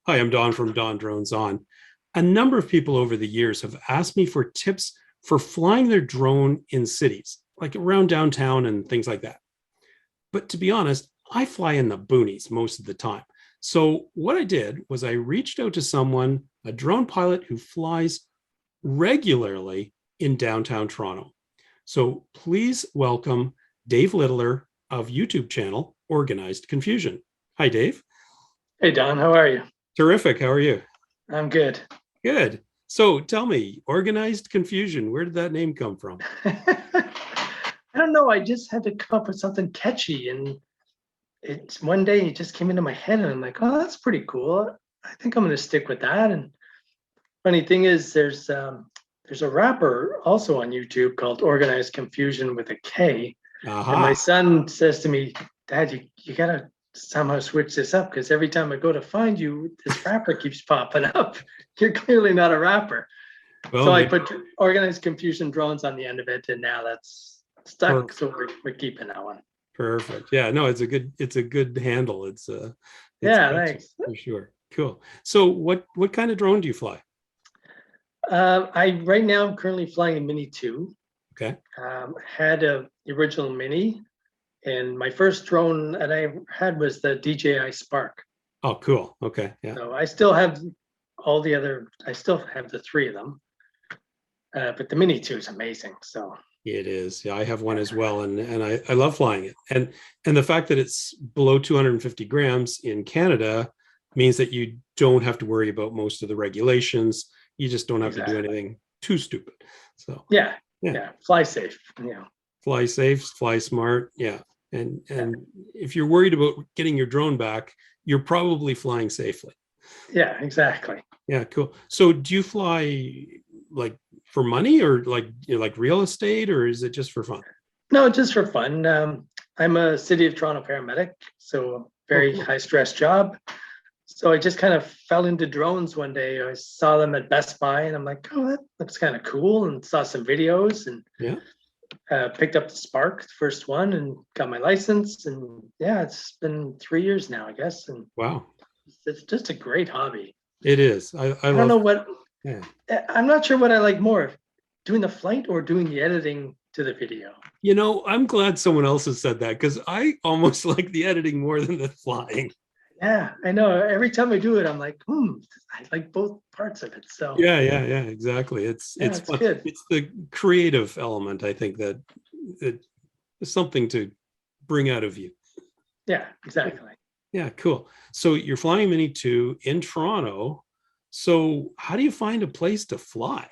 Hi, I'm Don from DonDronesOn. A number of people over the years have asked me for tips for flying their drone in cities, like around downtown and things like that. But to be honest, I fly in the boonies most of the time. So what I did was I reached out to someone, a drone pilot who flies regularly in downtown Toronto. So please welcome Dave Littler of YouTube channel Organized Confusion. Hi, Dave. Hey Don, how are you? Terrific. How are you? I'm good. Good. So tell me, Organized Confusion, where did that name come from? I don't know. I just had to come up with something catchy, and it's one day it just came into my head, and I'm like, oh, that's pretty cool. I think I'm going to stick with that. And funny thing is, there's a rapper also on YouTube called Organized Confusion with a K, and my Aha. son says to me, Dad, you gotta somehow switch this up because every time I go to find you, this rapper keeps popping up. You're clearly not a rapper. Well, So I maybe put Organized Confusion drones on the end of it, and now that's stuck. perfect. So we're keeping that one. Perfect. Yeah, no, it's a good handle. It's Yeah, catchy thanks. for sure. Cool. So what kind of drone do you fly? I right now I'm currently flying a Mini 2. Okay. Had the original Mini, and my first drone that I had was the DJI Spark. Oh, cool. Okay. Yeah. So I still have all the other. I still have the three of them, but the Mini 2 is amazing. So It is. Yeah, I have one yeah, as well, and I love flying it. And the fact that it's below 250 grams in Canada means that you don't have to worry about most of the regulations. You just don't have to do exactly. anything too stupid. So Yeah, yeah, yeah. Fly safe. Yeah, fly safe, fly smart. Yeah. And yeah, and if you're worried about getting your drone back, you're probably flying safely. yeah. Exactly. Yeah, cool. So do you fly like for money or like like real estate, or is it just for fun? No, just for fun. I'm a City of Toronto paramedic, so Oh, very cool. high stress job. So I just kind of fell into drones one day. I saw them at Best Buy, and I'm like, oh, that looks kind of cool, and saw some videos, and Yeah. picked up the Spark, the first one, and got my license. And yeah, it's been 3 years now, I guess, and Wow. it's just a great hobby. It is. I I don't love. know what Yeah. I'm not sure what I like more, doing the flight or doing the editing to the video. I'm glad someone else has said that because I almost like the editing more than the flying. Yeah, I know. Every time I do it, I'm like, I like both parts of it. So Yeah, exactly. It's yeah, it's it's fun. good. It's the creative element, I think, that is something to bring out of you. Yeah, exactly. Yeah, cool. So you're flying Mini 2 in Toronto. So how do you find a place to fly?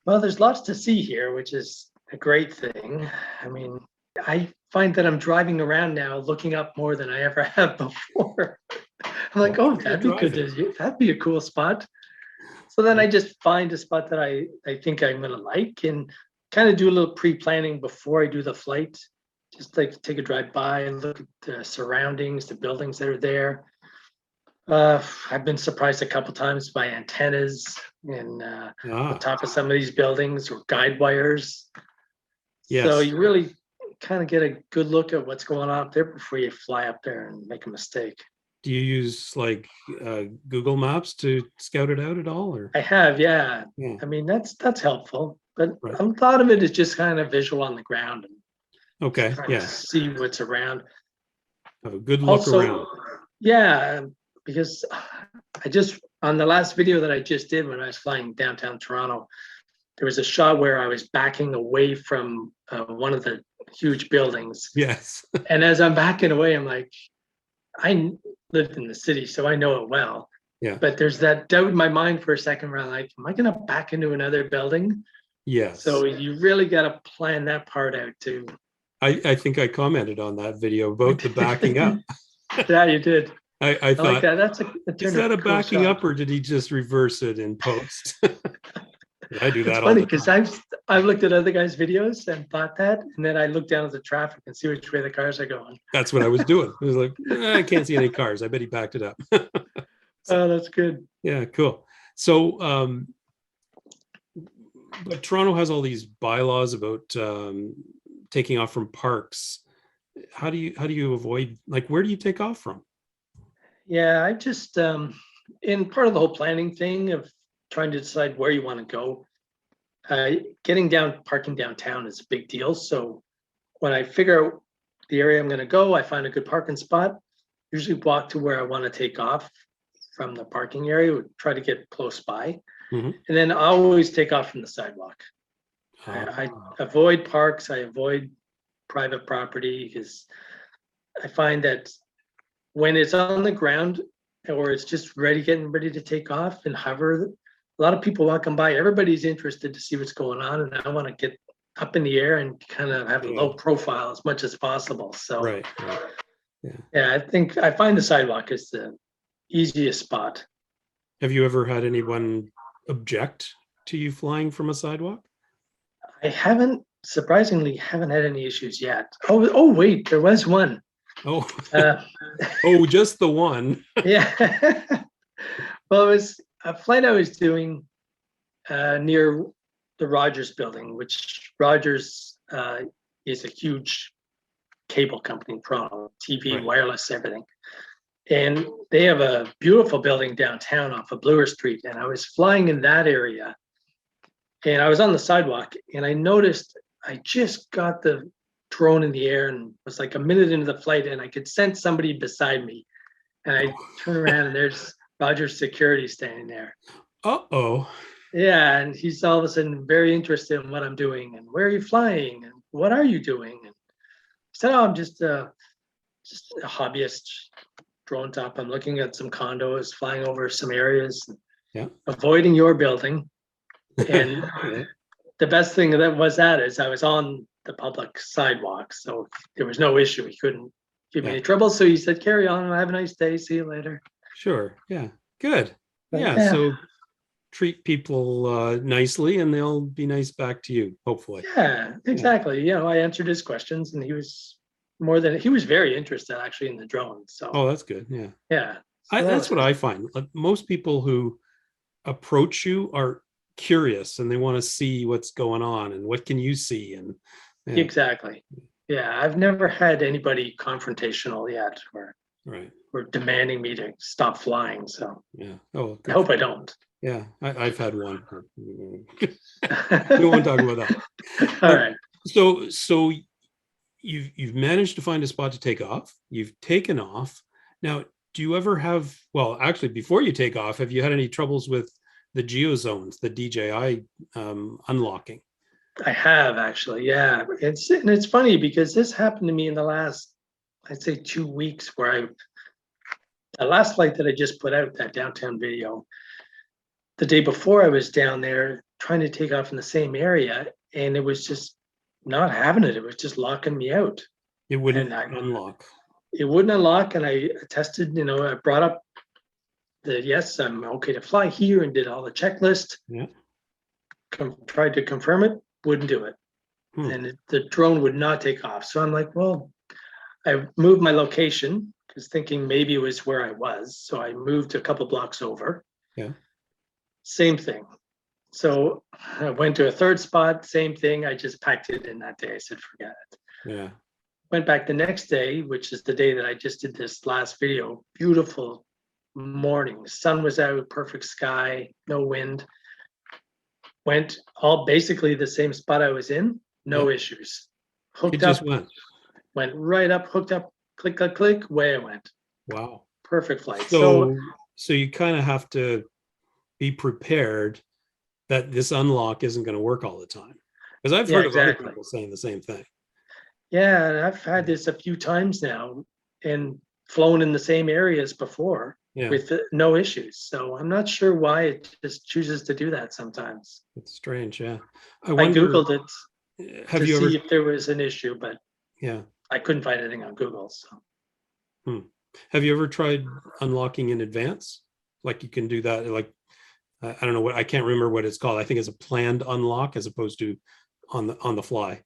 Well, there's lots to see here, which is a great thing. I mean, I find that I'm driving around now looking up more than I ever have before. I'm Why like, oh, are you that'd be good driving? to that'd be a cool spot. So then Yeah. I just find a spot that I think I'm gonna like and kind of do a little pre-planning before I do the flight. Just like take a drive by and look at the surroundings, the buildings that are there. I've been surprised a couple times by antennas in the Ah, top of some of these buildings or guide wires. So yes. you really kind of get a good look at what's going on up there before you fly up there and make a mistake. Do you use like Google Maps to scout it out at all, or? I have, yeah. Yeah, I mean, that's helpful, but right. a lot of it is just kind of visual on the ground and Okay. trying to Yeah. see what's around. Have a good look Also, around. yeah, because I just on the last video that I just did when I was flying downtown Toronto, there was a shot where I was backing away from one of the huge buildings. Yes. And as I'm backing away, I'm like, I lived in the city, so I know it well. Yeah. But there's that doubt in my mind for a second where I'm like, am I going to back into another building? So Yes. you really got to plan that part out too. I think I commented on that video about the backing up. Yeah, you did. I I like thought, that. That is turned that out a a cool backing shot. up or did he just reverse it in post? I do It's that all funny the because time. I've looked at other guys' videos and thought that, and then I look down at the traffic and see which way the cars are going. That's what I was doing. I was like, I can't see any cars. I bet he backed it up. So, Oh, that's good. yeah, cool. So, but Toronto has all these bylaws about taking off from parks. How do you avoid, like, where do you take off from? Yeah, I just in part of the whole planning thing of trying to decide where you want to go, getting parking downtown is a big deal. So when I figure out the area I'm going to go, I find a good parking spot, usually walk to where I want to take off from the parking area, would try to get close by. Mhm. And then I always take off from the sidewalk. I Ah, avoid parks, I avoid private property because I find that when it's on the ground or it's just getting ready to take off and hover, a lot of people walking by, everybody's interested to see what's going on. And I want to get up in the air and kind of have a yeah. low profile as much as possible. So Right. Right. Yeah. yeah, I find the sidewalk is the easiest spot. Have you ever had anyone object to you flying from a sidewalk? I surprisingly haven't had any issues yet. Oh wait, there was one. Oh, Uh, oh, just the one. yeah. Well, it was a flight I was doing near the Rogers building, which Rogers is a huge cable company in Toronto, TV, Right. wireless, everything. And they have a beautiful building downtown off of Bloor Street. And I was flying in that area and I was on the sidewalk and I noticed I just got the drone in the air and was like a minute into the flight and I could sense somebody beside me. And I turn around and there's Rogers security standing there. Uh-oh. Yeah, and he's all of a sudden very interested in what I'm doing and where are you flying and what are you doing? And I said, "Oh, I'm just a hobbyist drone top. I'm looking at some condos, flying over some areas, Yeah. avoiding your building." And Yeah. the best thing that is I was on the public sidewalk, so there was no issue. He couldn't give me Yeah. any trouble. So he said, "Carry on. Have a nice day. See you later." Sure. Yeah. Good. But Yeah. yeah, So treat people nicely and they'll be nice back to you, hopefully. yeah, Yeah. exactly. I answered his questions, and he was very interested actually in the drone. So Oh, that's good. Yeah. yeah, so that That's was what good. I find. Like most people who approach you are curious and they want to see what's going on and what can you see and yeah, Exactly. Yeah, I've never had anybody confrontational yet, right. or demanding me to stop flying. So Yeah. Oh, I good. hope I don't. Yeah, I've had one. We won't talk about that. All right. So you've managed to find a spot to take off. You've taken off. Now, do you ever have, well, actually, before you take off, have you had any troubles with the Geo-zones, the DJI unlocking? I have actually, yeah. It's funny because this happened to me in the last, I'd say 2 weeks, where the last flight that I just put out, that downtown video, the day before I was down there trying to take off in the same area, and it was just not having it. It was just locking me out. It wouldn't And unlock. it wouldn't unlock. And I tested, I brought up yes, I'm okay to fly here and did all the checklist, Yeah. tried to confirm it, wouldn't do it. Hmm. And the drone would not take off. So I'm like, well, I moved my location because thinking maybe it was where I was. So I moved a couple blocks over. Yeah. Same thing. So I went to a third spot, same thing. I just packed it in that day. I said, forget it. Yeah. Went back the next day, which is the day that I just did this last video. Beautiful morning. Sun was out, perfect sky, no wind. Went all basically the same spot I was in, no Yeah. issues. It Hooked just up, went. right up, hooked up, click, click, click, away I went. Wow. Perfect flight. So So you kind of have to be prepared that this unlock isn't going to work all the time. Because I've yeah, heard of other exactly. people saying the same thing. Yeah, and I've had this a few times now and flown in the same areas before Yeah, with no issues. So I'm not sure why it just chooses to do that sometimes. it's strange. Yeah. I I wonder, Googled it have to you ever, see if there was an issue, but yeah. I couldn't find anything on Google. So Have you ever tried unlocking in advance? Like you can do that, like, I don't know what, I can't remember what it's called. I think it's a planned unlock as opposed to on the fly.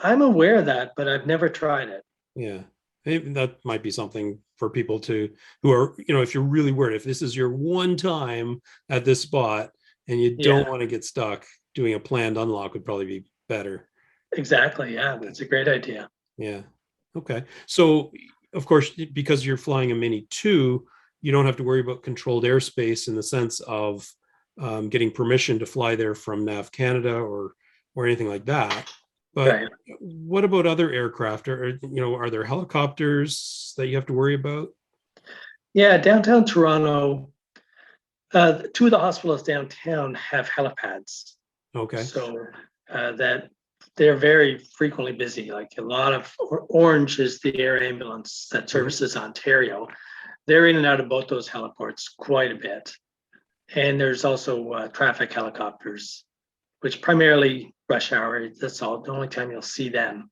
I'm aware of that, but I've never tried it. Yeah. Maybe that might be something for people who are, if you're really worried, if this is your one time at this spot and you don't Yeah, want to get stuck, doing a planned unlock would probably be better. exactly. Yeah, that's a great idea. Yeah. Okay. So, of course, because you're flying a Mini 2, you don't have to worry about controlled airspace in the sense of getting permission to fly there from Nav Canada or anything like that. But Right. what about other aircraft? Are there helicopters that you have to worry about? Yeah, downtown Toronto, two of the hospitals downtown have helipads. Okay. So that they're very frequently busy. Like a lot of Orange is the air ambulance that services Ontario. They're in and out of both those heliports quite a bit. And there's also traffic helicopters, which primarily rush hour. That's all the only time you'll see them.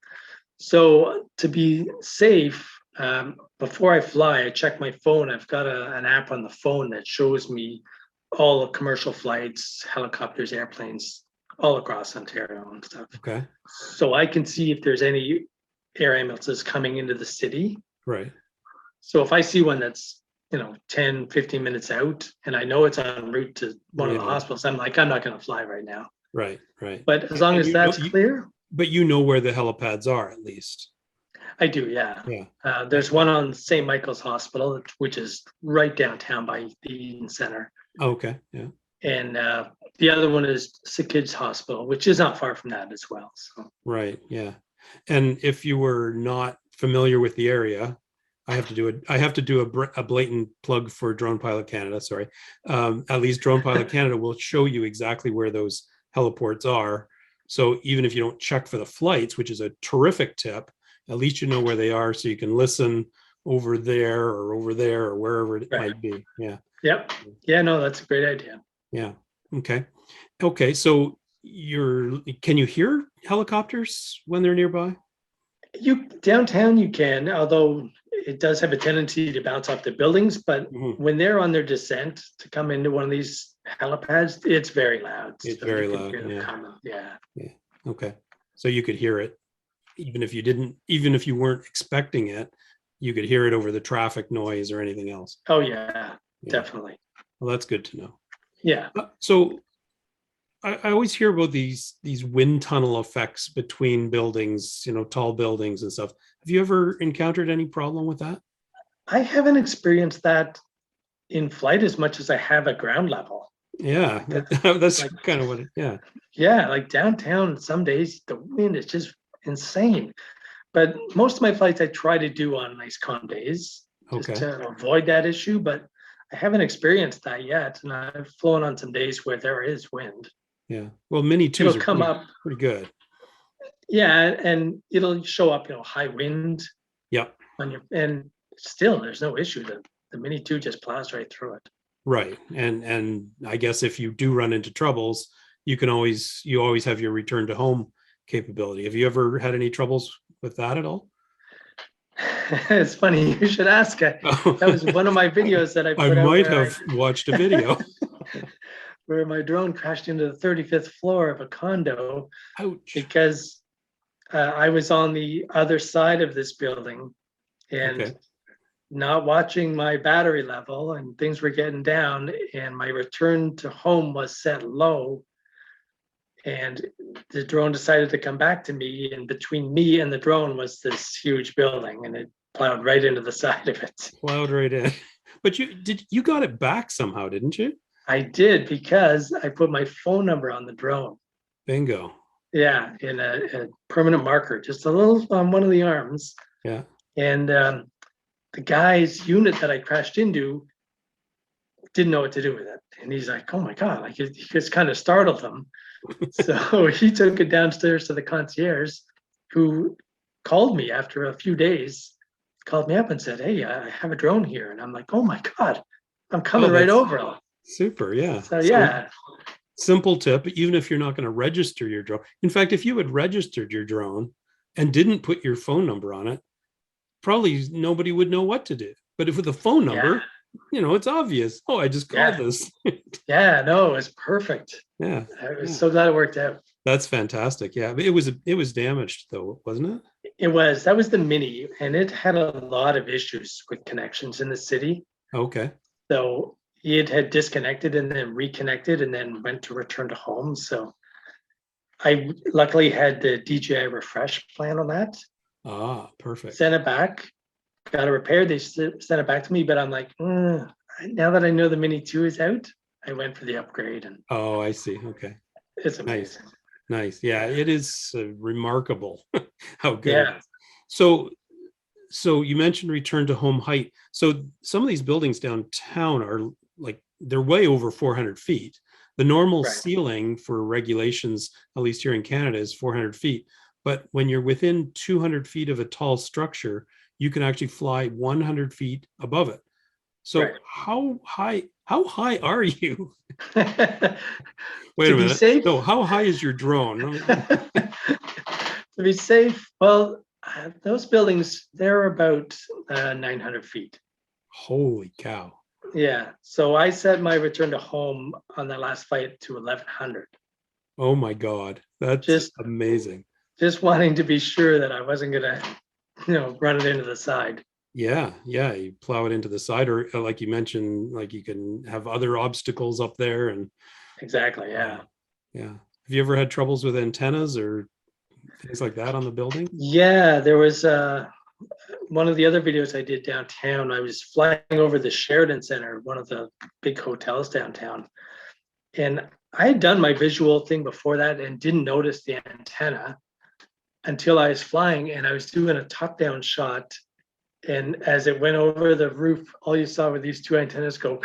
So to be safe, before I fly, I check my phone. I've got an app on the phone that shows me all the commercial flights, helicopters, airplanes, all across Ontario and stuff. Okay. So I can see if there's any air ambulances coming into the city. Right. So if I see one that's, 10, 15 minutes out, and I know it's en route to one of the hospitals, I'm like, I'm not going to fly right now. Right. Right. But as long as that's clear. But you know where the helipads are, at least. I do, yeah. Yeah. There's one on St. Michael's Hospital, which is right downtown by the Eden Center. Okay. Yeah. And the other one is Sick Kids Hospital, which is not far from that as well. So. Right. Yeah. And if you were not familiar with the area, I have to do a blatant plug for Drone Pilot Canada. Sorry. At least Drone Pilot Canada will show you exactly where those heliports are. So even if you don't check for the flights, which is a terrific tip, at least you know where they are, so you can listen over there or wherever it might be. Yeah. Yep. Yeah, no, that's a great idea. Yeah. Okay. Okay. So can you hear helicopters when they're nearby? Downtown you can, although it does have a tendency to bounce off the buildings, but when they're on their descent to come into one of these helipads, it's very loud. It's very loud. Yeah. Yeah. Okay. So you could hear it, even if you weren't expecting it, you could hear it over the traffic noise or anything else. Oh yeah. Definitely. Well, that's good to know. Yeah. So I always hear about these wind tunnel effects between buildings, tall buildings and stuff. Have you ever encountered any problem with that? I haven't experienced that in flight as much as I have at ground level. Yeah, that's like, kind of what it, yeah. Yeah, like downtown, some days the wind is just insane. But most of my flights I try to do on nice calm days just to avoid that issue. But I haven't experienced that yet. And I've flown on some days where there is wind. Yeah. Well, Mini 2s come up pretty good. Yeah, and it'll show up, high wind. Yep. And still there's no issue. The Mini 2 just plows right through it. Right. And I guess if you do run into troubles, you always have your return to home capability. Have you ever had any troubles with that at all? It's funny you should ask. That was one of my videos that I put I might have watched a video where my drone crashed into the 35th floor of a condo. Ouch. Because I was on the other side of this building and not watching my battery level, and things were getting down, and my return to home was set low, and the drone decided to come back to me, and between me and the drone was this huge building, and it plowed right into the side of it. Plowed right in. But you got it back somehow, didn't you? I did, because I put my phone number on the drone. Bingo. Yeah, in a permanent marker, just a little on one of the arms. Yeah. And the guy's unit that I crashed into didn't know what to do with it. And he's like, oh my God, like it just kind of startled him. So he took it downstairs to the concierge, who called me after a few days, called me up and said, hey, I have a drone here. And I'm like, oh my God, I'm coming right over. Super, yeah. So yeah. Simple tip, even if you're not going to register your drone. In fact, if you had registered your drone and didn't put your phone number on it, probably nobody would know what to do. But if with a phone number, it's obvious. Oh, I just called this. Yeah, no, it was perfect. Yeah. I was so glad it worked out. That's fantastic. Yeah. But it was damaged though, wasn't it? It was. That was the Mini, and it had a lot of issues with connections in the city. Okay. So it had disconnected and then reconnected and then went to return to home. So I luckily had the DJI refresh plan on that. Ah, perfect. Sent it back, got it repaired. They sent it back to me, but I'm like, I now that I know the Mini 2 is out, I went for the upgrade, and Oh, I see. Okay. it's Nice. amazing. Nice. Yeah, it is remarkable how good it Yeah, is. So you mentioned return to home height. So some of these buildings downtown are like they're way over 400 feet. The normal right. ceiling for regulations, at least here in Canada, is 400 feet. But when you're within 200 feet of a tall structure, you can actually fly 100 feet above it. So Right. how high are you? Wait To a be minute. safe, No, how high is your drone? to be safe, well, those buildings, they're about 900 feet. Holy cow. Yeah, so I set my return to home on the last flight to 1100. Oh my God. That's Just amazing. just wanting to be sure that I wasn't gonna, run it into the side. Yeah, yeah. You plow it into the side, or like you mentioned, like you can have other obstacles up there. And Exactly, yeah. yeah. Have you ever had troubles with antennas or things like that on the building? Yeah, there was one of the other videos I did downtown. I was flying over the Sheridan Center, one of the big hotels downtown. And I had done my visual thing before that and didn't notice the antenna until I was flying, and I was doing a top-down shot. And as it went over the roof, all you saw were these two antennas go.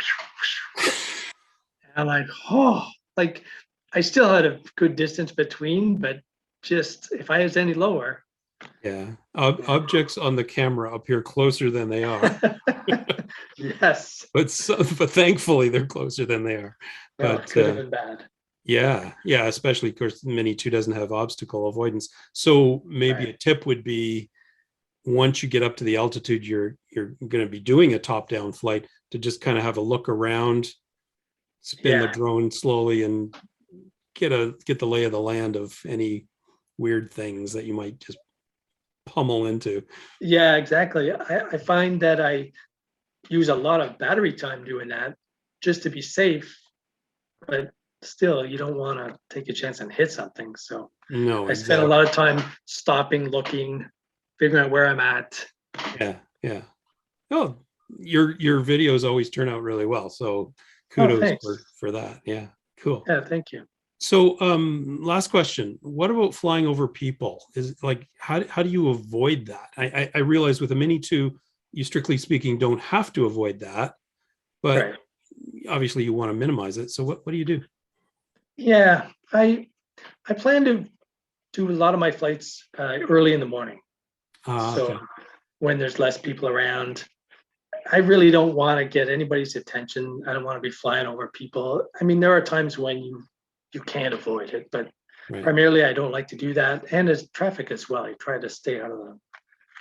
And I'm like, oh, like I still had a good distance between, but just if I was any lower. Yeah. Objects on the camera appear closer than they are, Yes. but thankfully they're closer than they are. No, it But could have been bad. yeah, yeah, especially of course Mini 2 doesn't have obstacle avoidance. So maybe a Right. tip would be once you get up to the altitude you're going to be doing a top-down flight, to just kind of have a look around, spin the Yeah. drone slowly, and get the lay of the land of any weird things that you might just pummel into. Yeah, exactly. I find that I use a lot of battery time doing that just to be safe, but still, you don't want to take a chance and hit something. So No, I spend a exactly. lot of time stopping, looking, figuring out where I'm at. Yeah, yeah. Oh, your videos always turn out really well. So Oh, kudos thanks. for that. Yeah, cool. Yeah, thank you. So last question. What about flying over people? Is like how do you avoid that? I realize with a Mini 2, you strictly speaking don't have to avoid that, but Right. obviously you want to minimize it. So what do you do? Yeah, I plan to do a lot of my flights early in the morning. So Okay. when there's less people around, I really don't want to get anybody's attention. I don't want to be flying over people. I mean, there are times when you can't avoid it, but Right. primarily I don't like to do that. And as traffic as well, I try to stay out of them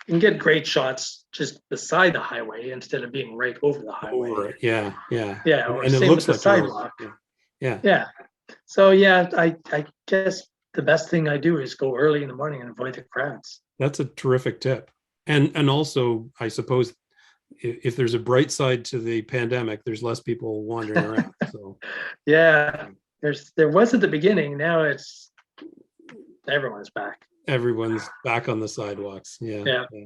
and get great shots just beside the highway instead of being right over the highway. Over it. Yeah, yeah. Yeah, or And it same with looks the like you're over sidewalk. it. Yeah. Yeah. Yeah. So yeah, I guess the best thing I do is go early in the morning and avoid the crowds. That's a terrific tip. And also, I suppose if there's a bright side to the pandemic, there's less people wandering around. So Yeah, there was at the beginning. Now it's everyone's back. everyone's back on the sidewalks. Yeah. Yeah. Yeah.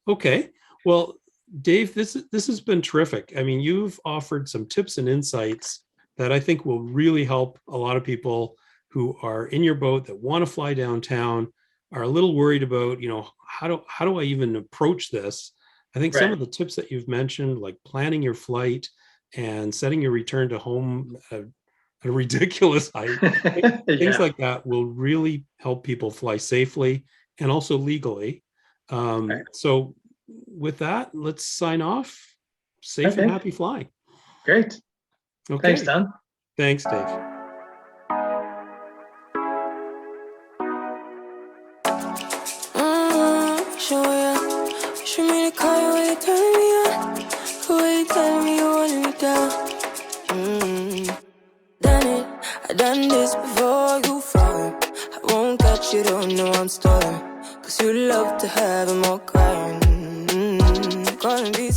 Okay. Well, Dave, this has been terrific. I mean, you've offered some tips and insights that I think will really help a lot of people who are in your boat that want to fly downtown, are a little worried about, how do I even approach this? I think some Right. of the tips that you've mentioned, like planning your flight and setting your return to home at a ridiculous height, things Yeah. like that will really help people fly safely and also legally. Right. So with that, let's sign off. Safe and Okay. happy flying. Great. Thanks, Okay. Don. Thanks, Dave. Show ya. Show me the car where you turn me on. Where you tell me you want me down. Done it. I done this before you fall. I won't catch you, don't know I'm stalling. Cause you love to have them all crying. Calling these